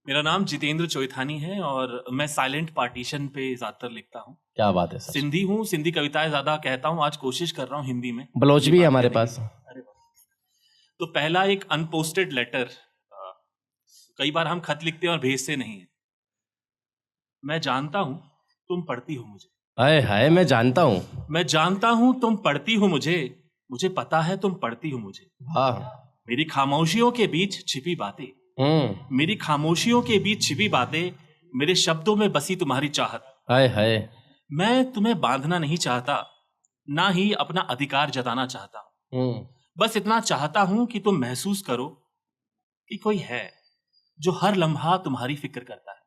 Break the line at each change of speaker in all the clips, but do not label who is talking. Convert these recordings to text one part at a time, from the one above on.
मेरा नाम जितेंद्र चोइथानी है और मैं साइलेंट पार्टीशन पे ज्यादातर लिखता हूँ।
क्या बात है सर।
सिंधी हूँ, सिंधी कविताएं ज्यादा कहता हूँ। आज कोशिश कर रहा हूँ हिंदी में।
बलोच भी है हमारे पास।
अरे वाह। तो पहला एक अनपोस्टेड लेटर। कई बार हम खत लिखते हैं और भेजते नहीं है। मैं जानता हूँ तुम पढ़ती हो मुझे।
हाय हाय, मैं जानता हूँ।
मैं जानता हूँ तुम पढ़ती हो मुझे। मुझे पता है तुम पढ़ती हो मुझे।
वाह।
मेरी खामोशियों के बीच छिपी बातें। मेरी खामोशियों के बीच छिपी बातें, मेरे शब्दों में बसी तुम्हारी चाहत।
हाय हाय।
मैं तुम्हें बांधना नहीं चाहता, ना ही अपना अधिकार जताना चाहता हूं। बस इतना चाहता हूं कि तुम महसूस करो कि कोई है जो हर लम्हा तुम्हारी फिक्र करता है,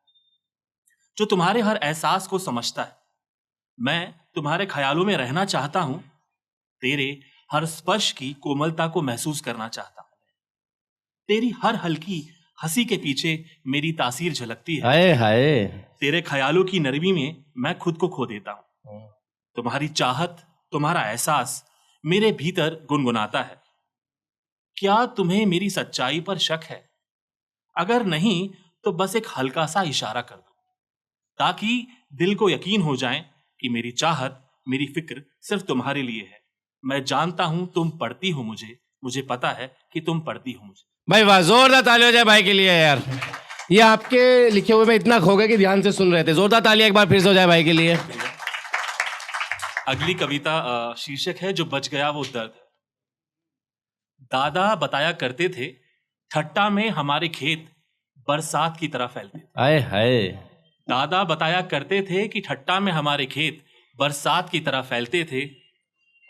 जो तुम्हारे हर एहसास को समझता है। मैं तुम्हारे ख्यालों में रहना चाहता हूं, तेरे हर स्पर्श की कोमलता को महसूस करना चाहता हूं। तेरी हर हल्की हंसी के पीछे मेरी तासीर झलकती है।
हाय हाय।
तेरे ख्यालों की नरमी में मैं खुद को खो देता हूं। तुम्हारी चाहत, तुम्हारा एहसास मेरे भीतर गुनगुनाता है। क्या तुम्हें मेरी सच्चाई पर शक है? अगर नहीं तो बस एक हल्का सा इशारा कर दो, ताकि दिल को यकीन हो जाए कि मेरी चाहत, मेरी फिक्र सिर्फ तुम्हारे लिए है। मैं जानता हूं तुम पढ़ती हो मुझे। मुझे पता है कि तुम पढ़ती हो मुझे।
भाई वाह, जोरदार ताली हो जाए भाई के लिए यार। ये आपके लिखे हुए में इतना खो गए कि ध्यान से सुन रहे थे। जोरदार ताली एक बार फिर से हो जाए भाई के लिए।
अगली कविता शीर्षक है जो बच गया वो दर्द। दादा बताया करते थे, ठट्टा में हमारे खेत बरसात की तरह फैलते थे।
हाय हाय।
दादा बताया करते थे कि ठट्टा में हमारे खेत बरसात की तरह फैलते थे।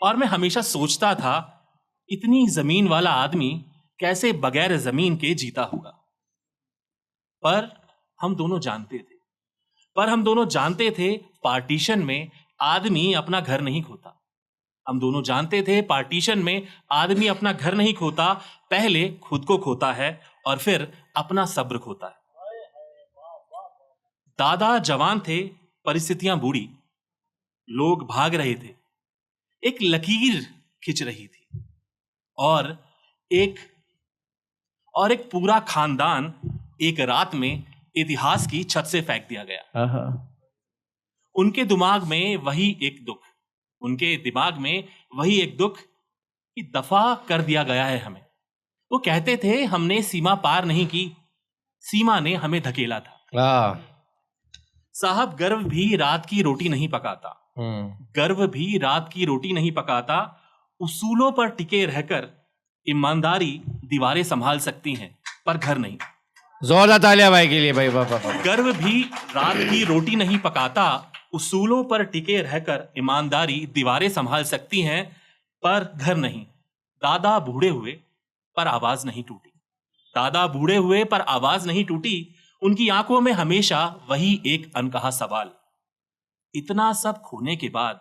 और मैं हमेशा सोचता था, इतनी जमीन वाला आदमी कैसे बगैर जमीन के जीता होगा। पर हम दोनों जानते थे पार्टीशन में आदमी अपना घर नहीं खोता। हम दोनों जानते थे पार्टीशन में आदमी अपना घर नहीं खोता, पहले खुद को खोता है और फिर अपना सब्र खोता है। दादा जवान थे, परिस्थितियां बूढ़ी, लोग भाग रहे थे, एक लकीर खिंच रही थी और एक पूरा खानदान एक रात में इतिहास की छत से फेंक दिया गया। उनके दिमाग में वही एक दुख कि दफा कर दिया गया है हमें। वो कहते थे हमने सीमा पार नहीं की, सीमा ने हमें धकेला था। साहब गर्व भी रात की रोटी नहीं पकाता। उसूलों पर टिके रहकर ईमानदारी दीवारें संभाल सकती हैं, पर घर नहीं।
जोरदार तालियां भाई के लिए भाई। वाह।
गर्व भी रात की रोटी नहीं पकाता, उसूलों पर टिके रहकर ईमानदारी दीवारें संभाल सकती हैं, पर घर नहीं। दादा बूढ़े हुए पर आवाज नहीं टूटी। उनकी आंखों में हमेशा वही एक अनकहा सवाल, इतना सब खोने के बाद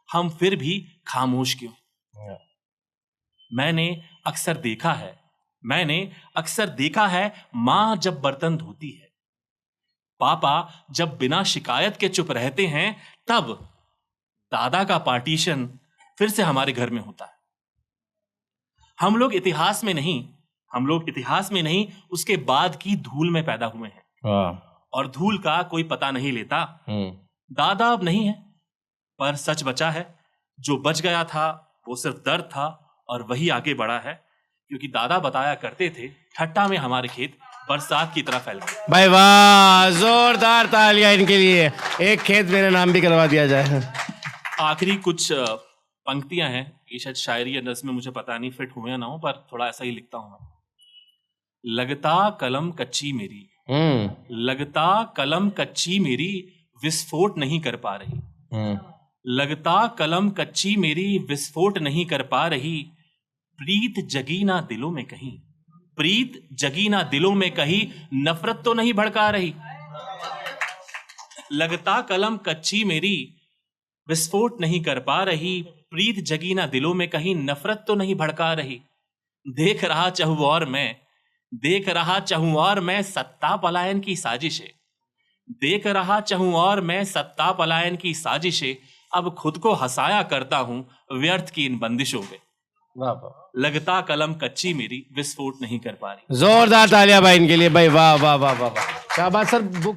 हम फिर भी खामोश क्यों? मैंने अक्सर देखा है मां जब बर्तन धोती है, पापा जब बिना शिकायत के चुप रहते हैं, तब दादा का पार्टीशन फिर से हमारे घर में होता है। हम लोग इतिहास में नहीं उसके बाद की धूल में पैदा हुए हैं, और धूल का कोई पता नहीं लेता। दादा अब नहीं है, पर सच बचा है। जो बच गया था वो सिर्फ दर्द था, और वही आगे बढ़ा है, क्योंकि दादा बताया करते थे ठट्टा में हमारे खेत बरसात की तरह फैल गए।
भाई वाह, जोरदार तालियां इनके लिए। एक खेत मेरे नाम भी करवा दिया जाए।
आखिरी कुछ पंक्तियां हैं, ये शायद शायरी या नज़्म में मुझे पता नहीं फिट हुए या ना हो, पर थोड़ा ऐसा ही लिखता हूं मैं। लगता कलम कच्ची मेरी विस्फोट नहीं कर पा रही। लगता कलम कच्ची मेरी विस्फोट नहीं कर पा रही। प्रीत जगी ना दिलों में कहीं नफरत तो नहीं भड़का रही। लगता कलम कच्ची मेरी विस्फोट नहीं कर पा रही। प्रीत जगी ना दिलों में कहीं नफरत तो नहीं भड़का रही। देख रहा चाहूं और मैं सत्ता पलायन की साजिशें। अब खुद को हंसाया करता हूं व्यर्थ की इन बंदिशों में। लगता कलम कच्ची मेरी विस्फोट नहीं कर पा रही।
जोरदार तालियां भाई इनके लिए भाई। वाह वाह वाह वाह वाह। क्या बात सर, बुक